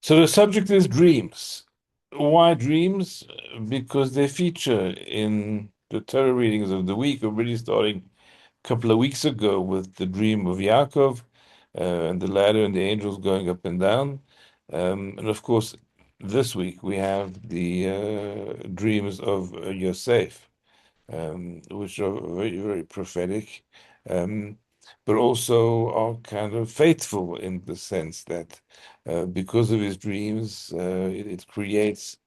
So the subject is dreams. Why dreams? Because they feature in the Torah readings of the week, already starting a couple of weeks ago with the dream of Yaakov and the ladder and the angels going up and down. And of course, this week we have the dreams of Yosef, which are very, very prophetic, um, but also are kind of faithful in the sense that because of his dreams, it creates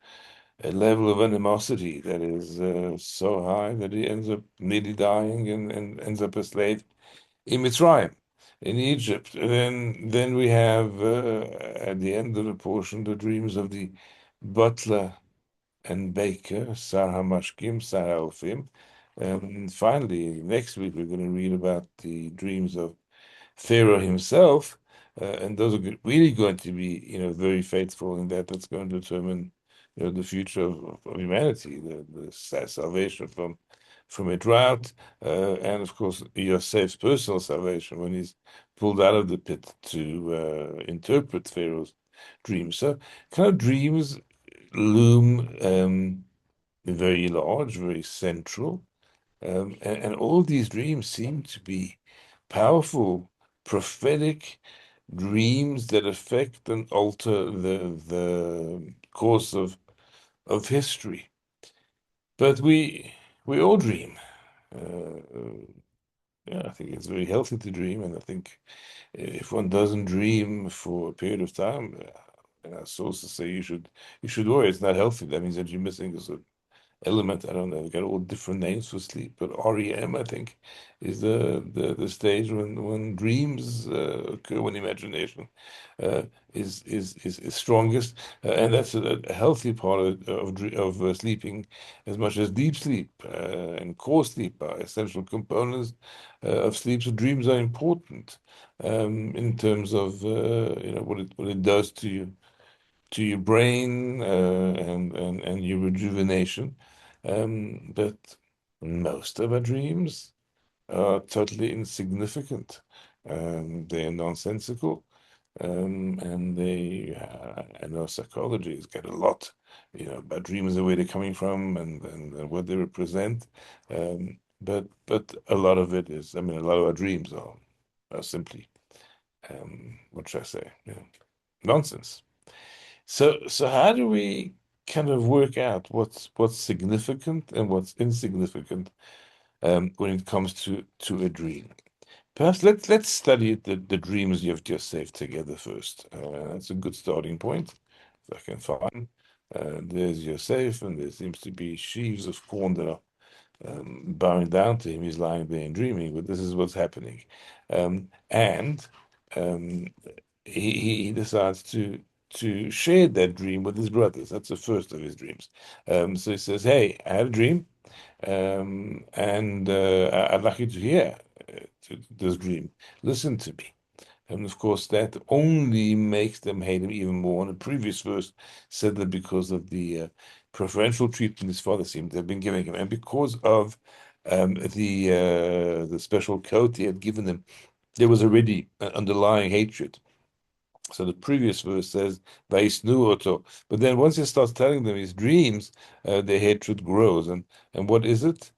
a level of animosity that is so high that he ends up nearly dying and ends up a slave in Mitzrayim, in Egypt. And then we have at the end of the portion the dreams of the butler and baker, Sarah Mashkim, Sarah Alfim. And finally, next week we're going to read about the dreams of Pharaoh himself, and those are really going to be, very faithful in that. That's going to determine, the future of humanity, the salvation from a drought, and of course Yosef's personal salvation when he's pulled out of the pit to interpret Pharaoh's dreams. So, kind of dreams loom very large, very central. And all these dreams seem to be powerful, prophetic dreams that affect and alter the course of history. But we all dream. Yeah, I think it's very healthy to dream, and I think if one doesn't dream for a period of time, sources say you should worry. It's not healthy. That means that you're missing a certain element. I don't know. They got all different names for sleep, but REM, I think, is the stage when dreams occur, when imagination uh, is strongest, and that's a healthy part of sleeping, as much as deep sleep and core sleep are essential components of sleep. So dreams are important in terms of what it does to your brain and your rejuvenation. But most of our dreams are totally insignificant. They're nonsensical. And I know psychology has got a lot, about dreams and where they're coming from and what they represent. But a lot of it is, I mean, a lot of our dreams are simply, what should I say? Nonsense. So how do we kind of work out what's significant and what's insignificant when it comes to a dream? Perhaps let's study the dreams you have just saved together first. That's a good starting point. If I can find. There's Yosef, and there seems to be sheaves of corn that are bowing down to him. He's lying there and dreaming, but this is what's happening. And um, he decides to share that dream with his brothers. That's the first of his dreams. So he says, "Hey, I had a dream, and I'd like you to hear this dream. Listen to me." And of course, that only makes them hate him even more. And the previous verse said that because of the preferential treatment his father seemed to have been giving him, and because of the special coat he had given him, there was already an underlying hatred. So the previous verse says, "Vaisnu oto," but then once he starts telling them his dreams, their hatred grows. And what is it?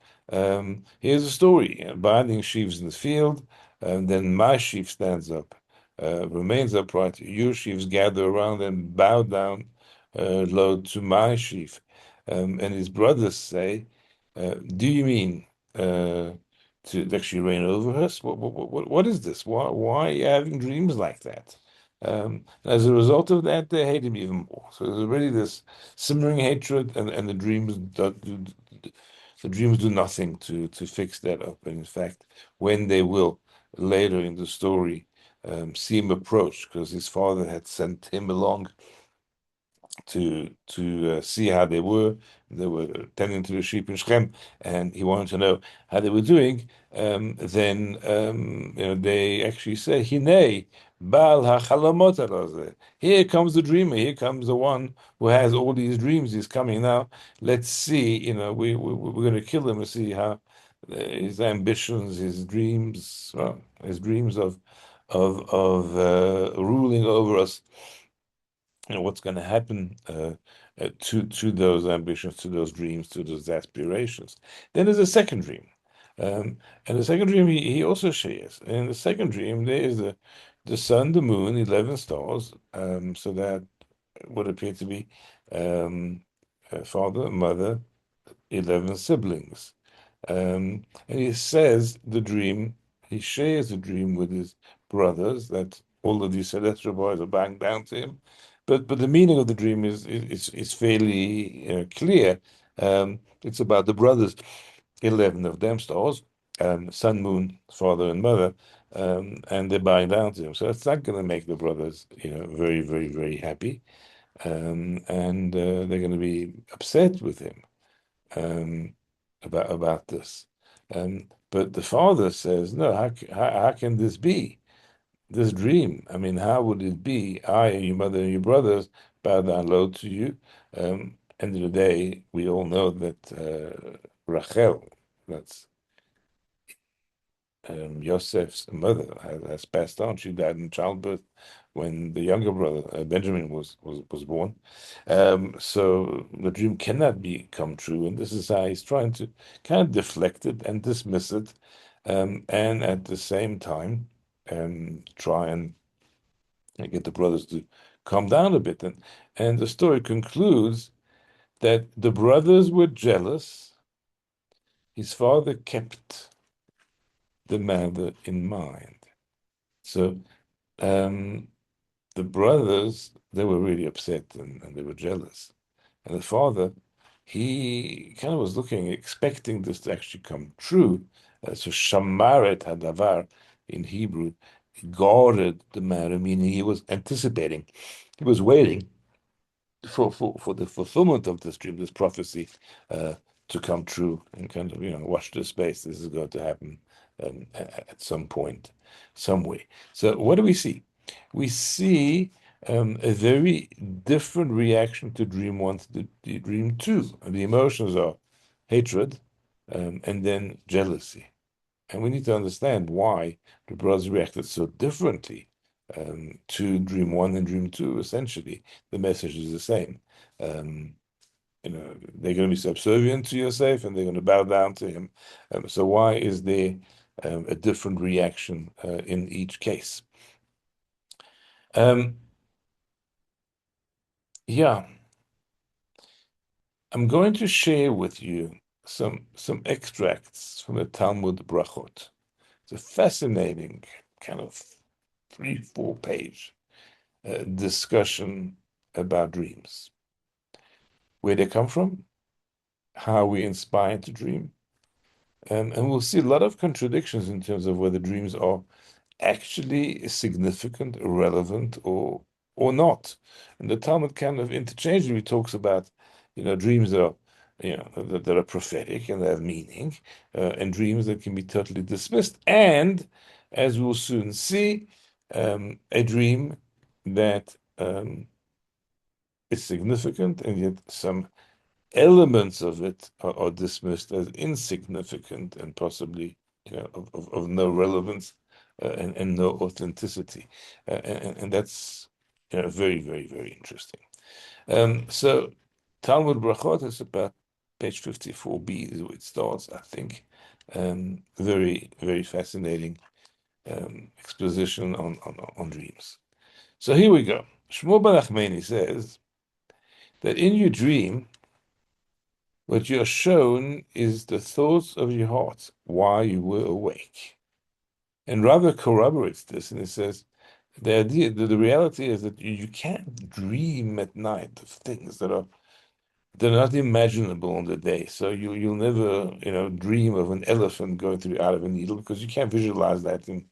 Here's a story: binding sheaves in the field, and then my sheaf stands up, remains upright. Your sheaves gather around and bow down low to my sheaf. And his brothers say, "Do you mean to actually reign over us? What is this? Why are you having dreams like that?" As a result of that, they hate him even more. So there's already this simmering hatred, and the dreams do nothing to fix that up. And in fact, when they will later in the story see him approach, because his father had sent him along to see how they were. They were tending to the sheep in Shechem, and he wanted to know how they were doing. Then they actually say, "Hine Baal hachalamot hazeh." Here comes the dreamer. Here comes the one who has all these dreams. He's coming now. Let's see. We're going to kill him and see how his ambitions, his dreams, his dreams of ruling over us what's going to happen to those ambitions, to those dreams, to those aspirations. Then there's a second dream. And the second dream he also shares. And in the second dream, there is the sun, the moon, 11 stars. So that would appear to be um, father, mother, 11 siblings. And he says the dream, he shares the dream with his brothers that all of these celestial bodies are bowing down to him. But the meaning of the dream is fairly clear. It's about the brothers, 11 of them stars, sun, moon, father, and mother, and they're bowing down to him. So it's not going to make the brothers, very, very, very happy, and they're going to be upset with him um, about this. But the father says, "No, how can this be? This dream? I mean, how would it be? I and your mother and your brothers bow down low to you." End of the day, we all know that Rachel, that's Yosef's mother, has passed on. She died in childbirth when the younger brother Benjamin was born. So the dream cannot come true, and this is how he's trying to kind of deflect it and dismiss it, and at the same time try and get the brothers to calm down a bit. And the story concludes that the brothers were jealous. His father kept the matter in mind. So um, the brothers, they were really upset and they were jealous. And the father, he kind of was looking, expecting this to actually come true. So shamaret hadavar in Hebrew, guarded the matter, meaning he was anticipating, he was waiting for the fulfillment of this dream, this prophecy, to come true, and kind of watch this space. This is going to happen at some point, some way. So what do we see? We see a very different reaction to dream one to the dream two. And the emotions are hatred and then jealousy. And we need to understand why the brothers reacted so differently to Dream One and Dream Two. Essentially, the message is the same. Um, they're going to be subservient to Yosef and they're going to bow down to him. So why is there a different reaction in each case? Um, yeah, I'm going to share with you some extracts from the Talmud Brachot. It's a fascinating kind of 3, 4 page discussion about dreams, where they come from, how we inspire to dream, and we'll see a lot of contradictions in terms of whether dreams are actually significant, relevant, or not. And the Talmud kind of interchangeably talks about, dreams that are, that are prophetic and they have meaning, and dreams that can be totally dismissed. And as we'll soon see, a dream that is significant, and yet some elements of it are dismissed as insignificant and possibly, of no relevance and no authenticity, and that's very, very, very interesting. So Talmud Brachot is about page 54b is where it starts, I think. Very, very fascinating exposition on dreams. So here we go. Shmuel Bar Nachmani says that in your dream, what you're shown is the thoughts of your heart while you were awake. And Rava corroborates this, and it says the idea, the reality is that you can't dream at night of things they're not imaginable on the day. So you'll never dream of an elephant going through out of a needle because you can't visualize that in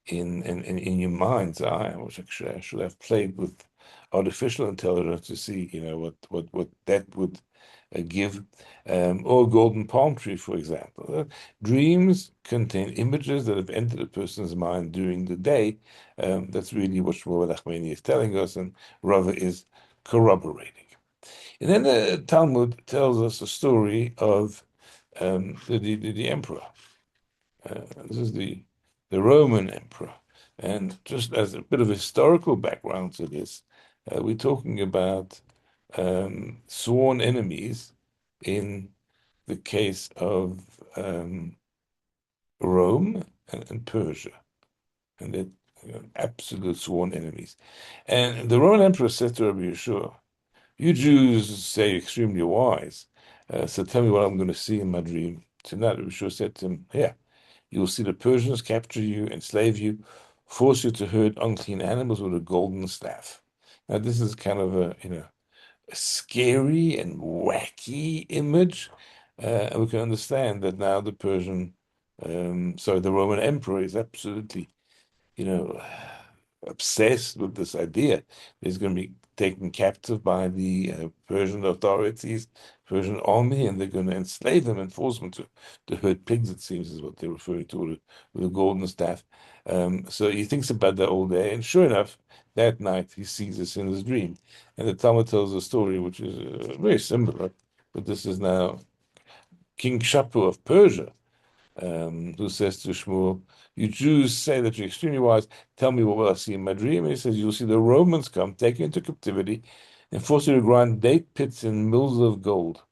your mind's eye. Which actually I should have played with artificial intelligence to see what that would give, or golden palm tree, for example. Dreams contain images that have entered a person's mind during the day. That's really what Shmuel Nachmani is telling us, and Rava is corroborating. And then the Talmud tells us a story of the emperor. This is the Roman emperor. And just as a bit of historical background to this, we're talking about sworn enemies in the case of Rome and Persia, and they're absolute sworn enemies. And the Roman emperor said to Rabbi Yeshua, "You Jews say extremely wise, so tell me what I'm going to see in my dream tonight." Rabbi Yeshua said to him, "Here, you will see the Persians capture you, enslave you, force you to herd unclean animals with a golden staff." Now, this is kind of a scary and wacky image. And we can understand that now the Roman emperor is absolutely, you know, obsessed with this idea. He's going to be taken captive by the Persian authorities, Persian army, and they're going to enslave them and force them to herd pigs, it seems, is what they're referring to with a golden staff. So he thinks about that all day, and sure enough, that night he sees this in his dream. And the Talmud tells a story which is very similar, but this is now King Shapur of Persia, who says to Shmuel, "You Jews say that you're extremely wise. Tell me what will I see in my dream?" And he says, "You'll see the Romans come, take you into captivity, and force you to grind date pits in mills of gold."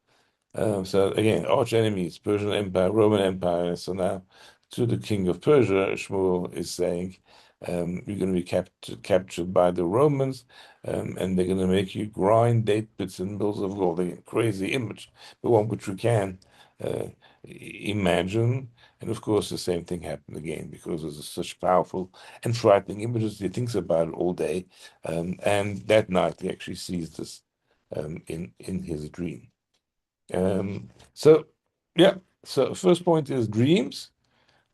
So again, arch enemies, Persian Empire, Roman Empire. So now to the king of Persia, Shmuel is saying, you're going to be captured by the Romans, and they're going to make you grind date pits and mills of gold. Again, crazy image, but one which we can uh, imagine. And of course, the same thing happened again because there's such powerful and frightening images. He thinks about it all day, and that night he actually sees this in his dream. So, yeah. So, first point is dreams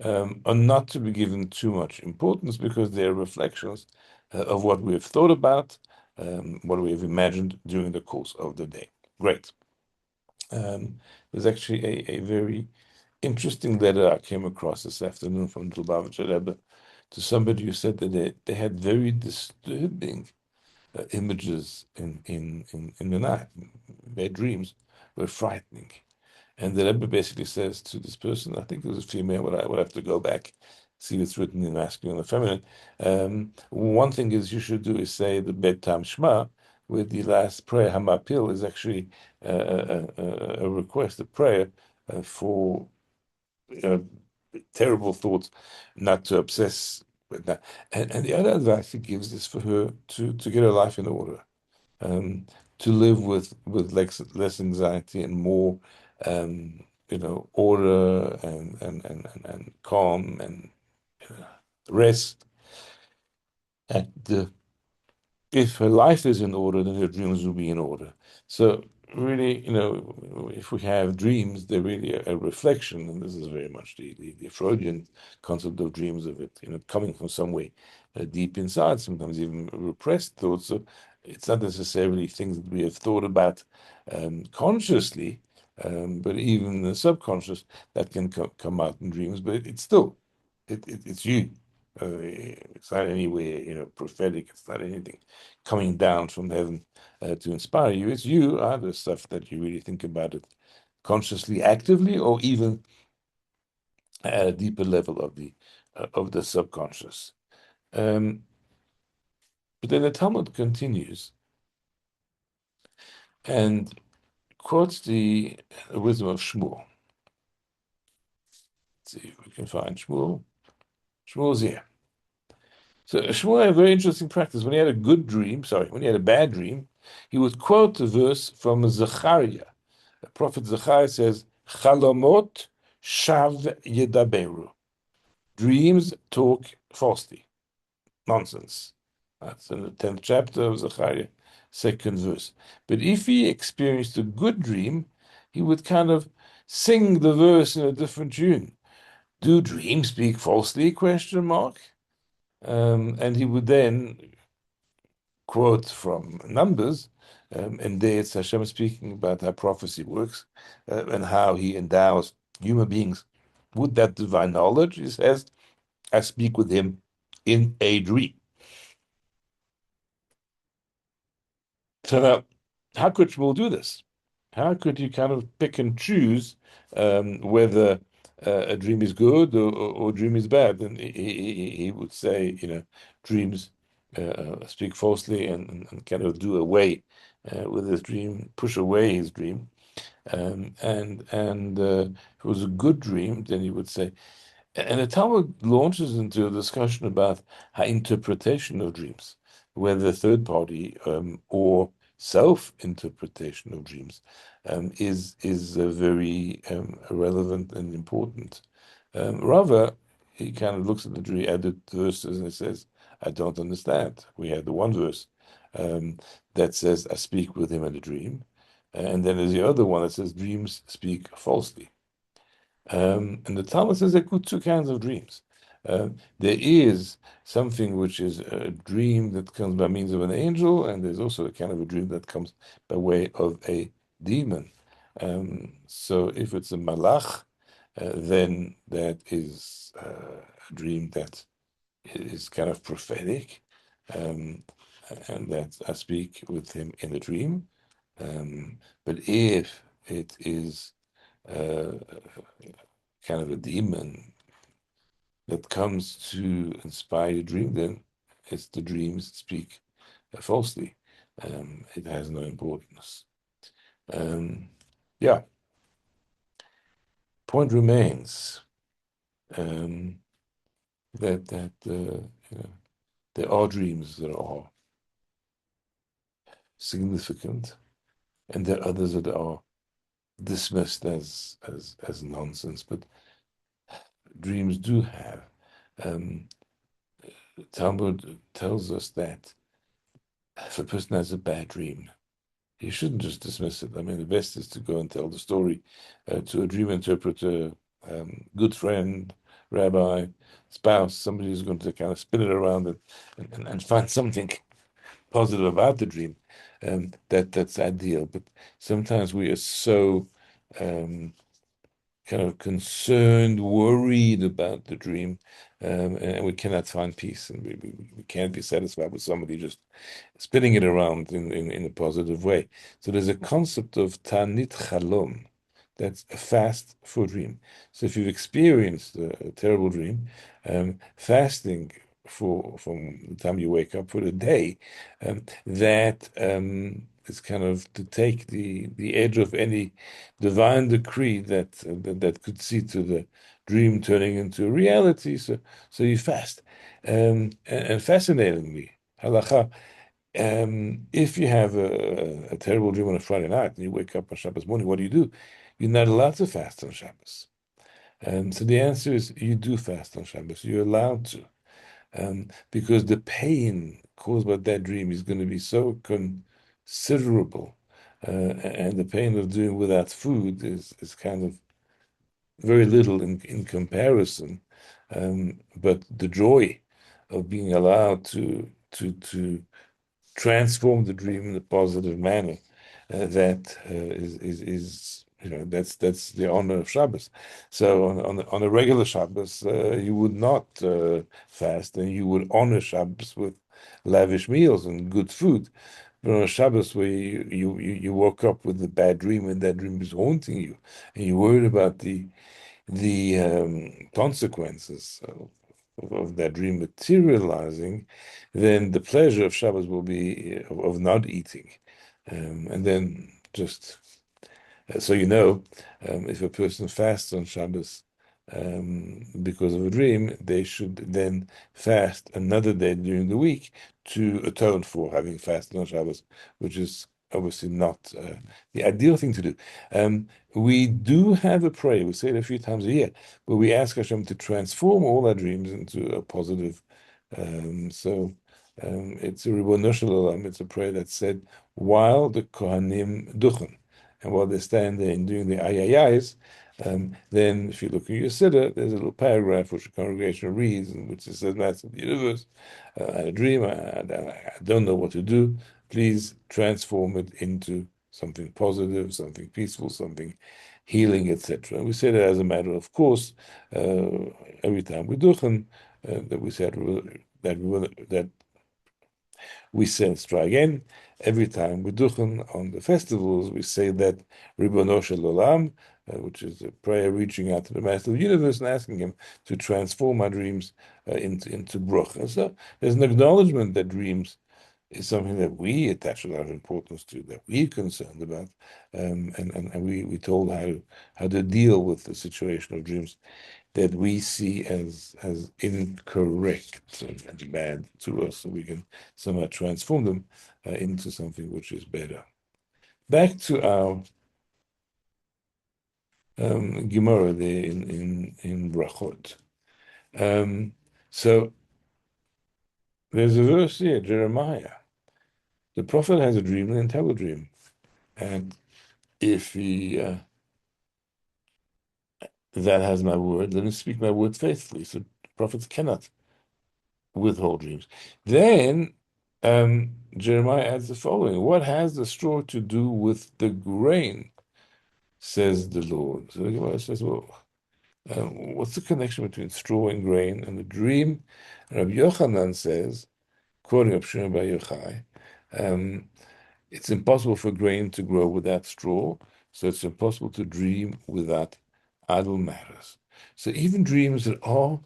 are not to be given too much importance because they're reflections of what we have thought about, what we have imagined during the course of the day. Great. There's actually a very interesting letter I came across this afternoon from the Lubavitcher Rebbe to somebody who said that they had very disturbing images in the night. Their dreams were frightening. And the Rebbe basically says to this person, I think it was a female, but I would have to go back, see what's written in masculine or feminine. One thing is you should do is say the bedtime Shema, with the last prayer, Hamapil, is actually a request, a prayer for uh, terrible thoughts, not to obsess with that. And the other advice he gives is for her to get her life in order, um, to live with less anxiety and more, order and calm and rest. And if her life is in order, then her dreams will be in order. So really, if we have dreams, they're really a reflection, and this is very much the Freudian concept of dreams of it, coming from somewhere deep inside, sometimes even repressed thoughts. So it's not necessarily things that we have thought about consciously, but even the subconscious that can come out in dreams. But it's still, it's you. It's not anywhere, prophetic. It's not anything coming down from heaven to inspire you. It's you, the stuff that you really think about it consciously, actively, or even at a deeper level of the subconscious. Um, but then the Talmud continues and quotes the wisdom of Shmuel. Let's see if we can find Shmuel. Shmuel's here. So Shmuel had a very interesting practice. When he had a good dream, when he had a bad dream, he would quote a verse from Zechariah. The prophet Zechariah says, "Chalomot shav yedaberu." Dreams talk falsely, nonsense. That's in the 10th chapter of Zechariah, second verse. But if he experienced a good dream, he would kind of sing the verse in a different tune. Do dreams speak falsely? Question mark. And he would then quote from Numbers, and there it's Hashem speaking about how prophecy works and how he endows human beings with that divine knowledge. He says, I speak with him in a dream. So now, how could Shmuel do this? How could you kind of pick and choose whether a dream is good or dream is bad. And he would say, dreams speak falsely and kind of do away with his dream, push away his dream. And if it was a good dream, then he would say, and the Talmud launches into a discussion about how interpretation of dreams, whether third party or self-interpretation of dreams is very relevant and important. Rava, he kind of looks at the dream, at the verses, and he says, "I don't understand." We had the one verse that says, "I speak with him in a dream," and then there's the other one that says, "Dreams speak falsely." And the Talmud says there are two kinds of dreams. There is something which is a dream that comes by means of an angel, and there's also a kind of a dream that comes by way of a demon. So if it's a malach, then that is a dream that is kind of prophetic, um, and that I speak with him in a dream. But if it is kind of a demon that comes to inspire a dream, then it's the dreams that speak falsely. It has no importance. Um, yeah, point remains that there are dreams that are significant, and there are others that are dismissed as nonsense. But dreams do have. Um, Talmud tells us that if a person has a bad dream, you shouldn't just dismiss it. I mean, the best is to go and tell the story to a dream interpreter, good friend, rabbi, spouse, somebody who's going to kind of spin it around and find something positive about the dream. That's ideal. But sometimes we are so um, kind of concerned, worried about the dream, and we cannot find peace, and we can't be satisfied with somebody just spinning it around in a positive way. So there's a concept of tanit chalom, that's a fast for a dream. So if you've experienced a terrible dream, fasting from the time you wake up for the day, that is kind of to take the edge of any divine decree that could see to the dream turning into a reality. So you fast, and fascinatingly, halacha. If you have a terrible dream on a Friday night and you wake up on Shabbos morning, what do? You're not allowed to fast on Shabbos. So the answer is you do fast on Shabbos. You're allowed to, because the pain caused by that dream is going to be so considerable, and the pain of doing without food is kind of very little in comparison. But the joy of being allowed to transform the dream in a positive manner, that is that's the honor of Shabbos. So on a regular Shabbos, you would not fast, and you would honor Shabbos with lavish meals and good food. But on a Shabbos where you woke up with a bad dream and that dream is haunting you, and you're worried about the consequences of that dream materializing, then the pleasure of Shabbos will be of not eating. And then just so if a person fasts on Shabbos because of a dream, they should then fast another day during the week to atone for having fasted on Shabbos, which is obviously not the ideal thing to do. We do have a prayer, we say it a few times a year, where we ask Hashem to transform all our dreams into a positive. It's a Ribono Shel Olam, it's a prayer that's said while the Kohanim duchen. And while they stand there and doing the ayayayis, then if you look at your siddur, there's a little paragraph which the congregation reads, in which it says, "Master of the universe, I had a dream, I don't know what to do. Please transform it into something positive, something peaceful, something healing, etc." We say that as a matter of course, every time we do, that we said that we say, let's try again. Every time we duchen on the festivals, we say that Ribono Shel Olam, which is a prayer reaching out to the Master of the universe and asking him to transform our dreams into bracha. So there's an acknowledgement that dreams is something that we attach a lot of importance to, that we're concerned about, and we told how to deal with the situation of dreams that we see as incorrect and bad to us, so we can somehow transform them into something which is better. Back to our Gemara there in Brachot. So there's a verse here, Jeremiah. The prophet has a dream and then tell a dream, and if he that has my word, let him speak my word faithfully. So prophets cannot withhold dreams. Then Jeremiah adds the following: what has the straw to do with the grain? Says the Lord. So the Gemara says, well, what's the connection between straw and grain and the dream? And Rabbi Yochanan says, quoting Rabbi Shimon Bar Yochai, it's impossible for grain to grow without straw, so it's impossible to dream without idle matters. So even dreams that are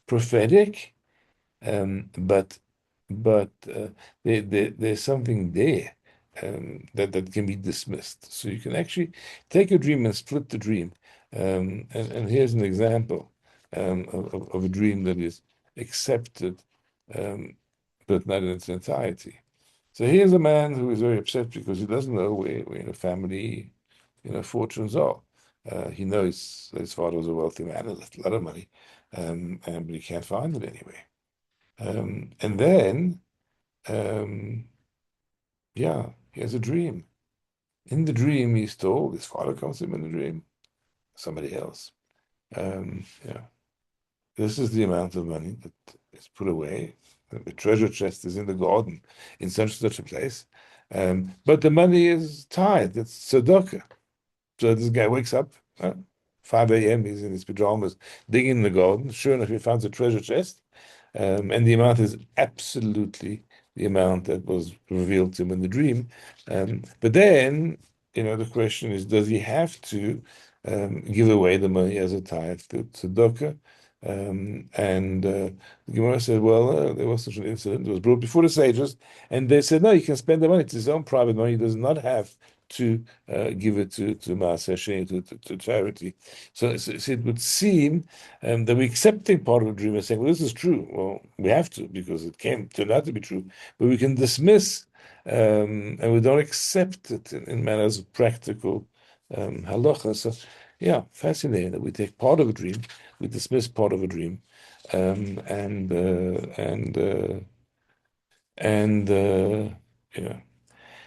prophetic, but there's something there that can be dismissed. So you can actually take a dream and split the dream. And here's an example of a dream that is accepted, but not in its entirety. So here's a man who is very upset because he doesn't know where in a family, fortunes are. He knows that his father was a wealthy man, and left a lot of money, but he can't find it anyway. And then, yeah, he has a dream. In the dream, he's told, his father comes to him in the dream, somebody else. Yeah, this is the amount of money that is put away. The treasure chest is in the garden in such a place. But the money is tied. It's tzedakah. So this guy wakes up, 5 a.m., he's in his pajamas, digging in the garden. Sure enough, he finds a treasure chest. And the amount is absolutely the amount that was revealed to him in the dream. But then, the question is, does he have to give away the money as a tithe to tzedakah? And the Gemara said, well, there was such an incident. It was brought before the sages, and they said, no, you can spend the money. It's his own private money. He does not have to give it to Maaseh Hashem, to charity. So it would seem that we're accepting part of the dream and saying, well, this is true. Well, we have to, because it turned out to be true. But we can dismiss, and we don't accept it in manners of practical halacha. So, yeah, fascinating that we take part of a dream, we dismiss part of a dream, yeah.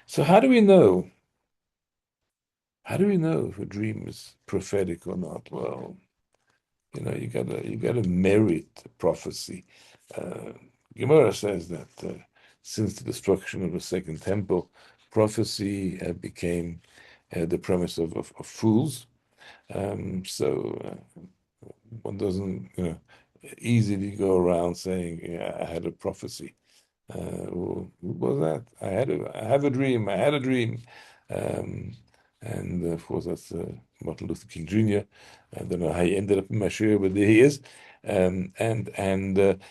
So how do we know? How do we know if a dream is prophetic or not? Well, you gotta merit prophecy. Gemara says that since the destruction of the Second Temple, prophecy became the premise of fools. So one doesn't, easily go around saying, "Yeah, I had a prophecy." What was that? I have a dream. I had a dream. Um, and of course, that's Martin Luther King Jr. I don't know how he ended up in my share, but there he is.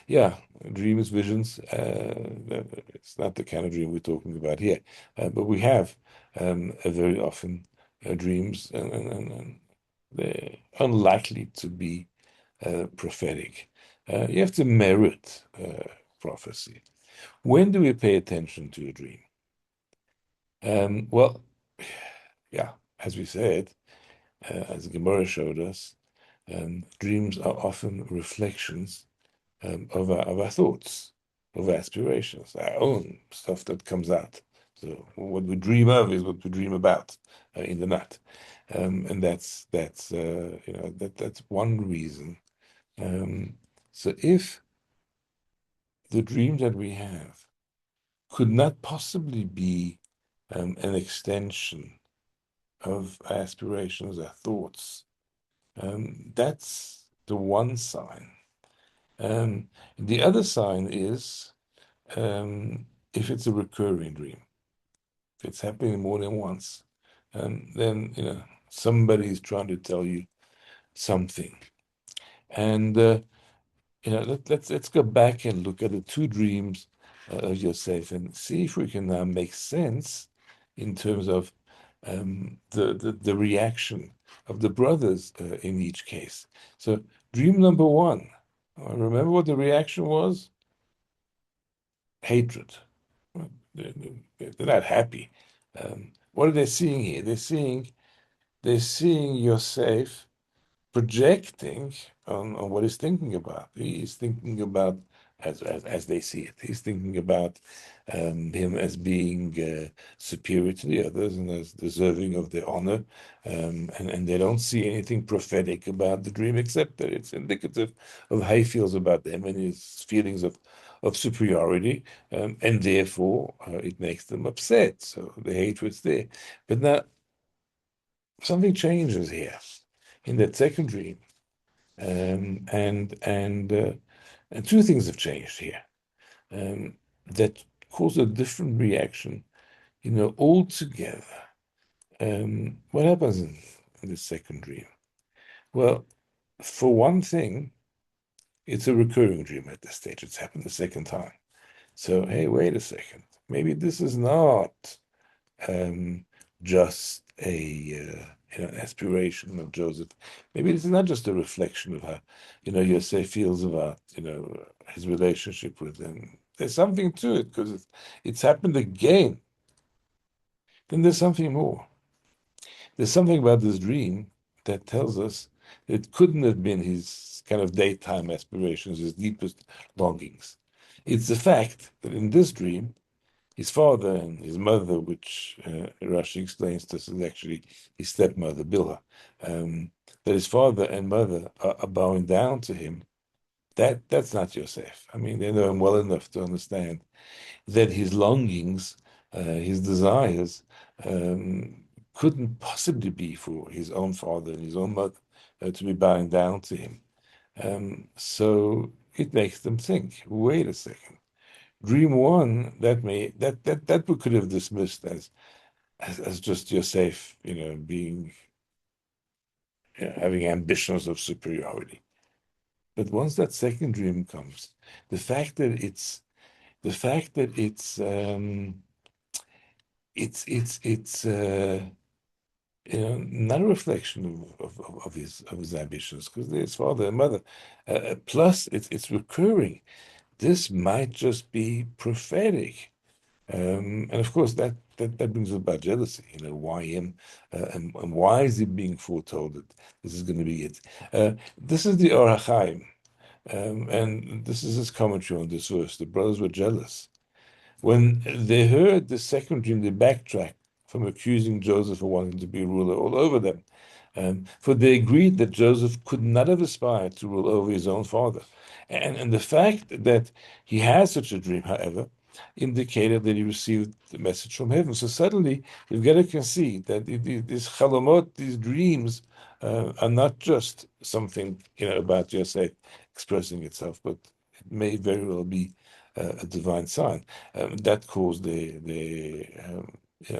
Yeah, dreams, visions. It's not the kind of dream we're talking about here, but we have very often dreams, and they're unlikely to be prophetic. You have to merit prophecy. When do we pay attention to a dream? Well, yeah, as we said, as Gemara showed us, dreams are often reflections of our thoughts, of our aspirations, our own stuff that comes out. So what we dream of is what we dream about in the night, and that's that's one reason. So if the dream that we have could not possibly be an extension of our aspirations, our thoughts, that's the one sign. The other sign is if it's a recurring dream, if it's happening more than once, then Somebody is trying to tell you something. And let's go back and look at the two dreams of Yosef and see if we can now make sense in terms of the reaction of the brothers in each case. So dream number one, remember what the reaction was? Hatred. They're not happy. What are they seeing here? They're seeing Yosef projecting on what he's thinking about. He's thinking about, as they see it, he's thinking about him as being superior to the others and as deserving of their honor. And they don't see anything prophetic about the dream except that it's indicative of how he feels about them and his feelings of superiority. And therefore, it makes them upset. So the hatred's there. But now, something changes here in that second dream. And two things have changed here that cause a different reaction, altogether. What happens in the second dream? Well, for one thing, it's a recurring dream at this stage. It's happened the second time. So, hey, wait a second. Maybe this is not just an aspiration of Joseph. Maybe this is not just a reflection of how, Yosef feels about, his relationship with him. There's something to it because it's happened again. Then there's something more. There's something about this dream that tells us it couldn't have been his kind of daytime aspirations, his deepest longings. It's the fact that in this dream, his father and his mother, which Rashi explains to us is actually his stepmother, Bilhah, that his father and mother are bowing down to him, that's not Yosef. I mean, they know him well enough to understand that his longings, his desires, couldn't possibly be for his own father and his own mother to be bowing down to him. So it makes them think, wait a second. Dream one, that we could have dismissed as just Yosef, being having ambitions of superiority. But once that second dream comes, the fact that it's not a reflection of his ambitions, because his father and mother. Plus, it's recurring. This might just be prophetic. And of course, that brings about jealousy. Why him, and why is it being foretold that this is going to be it? This is the Or HaChaim, and this is his commentary on this verse. The brothers were jealous when they heard the second dream. They backtracked from accusing Joseph of wanting to be ruler all over them, for they agreed that Joseph could not have aspired to rule over his own father, and the fact that he had such a dream, however, indicated that he received the message from heaven. So suddenly, you've got to concede that these chalomot, these dreams, are not just something about Yosef expressing itself, but it may very well be a divine sign that caused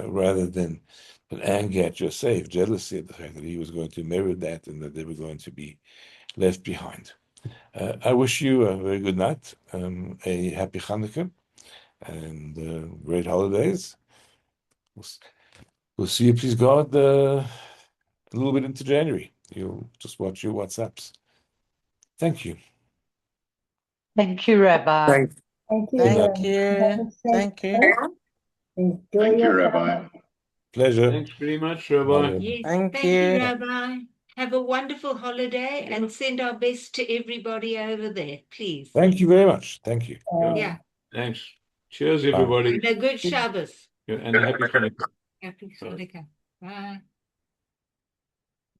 rather than an anger at Yosef, jealousy at the fact that he was going to marry that and that they were going to be left behind. I wish you a very good night, a happy Hanukkah, and great holidays. We'll see you, please God, a little bit into January. You'll just watch your WhatsApps. Thank you. Thank you, Rabbi. Thank Thank you. Good you. Have a safe Thank you. trip. Enjoy Thank you, your Rabbi. time. Pleasure. Thanks very much, Rabbi. Yes, Thank thank you, you. Rabbi. Have a wonderful holiday and send our best to everybody over there, please. Thank you very much. Thank you. Yeah. Thanks. Cheers, everybody. And a good Shabbos. And a happy Hanukkah. Happy Hanukkah. Bye.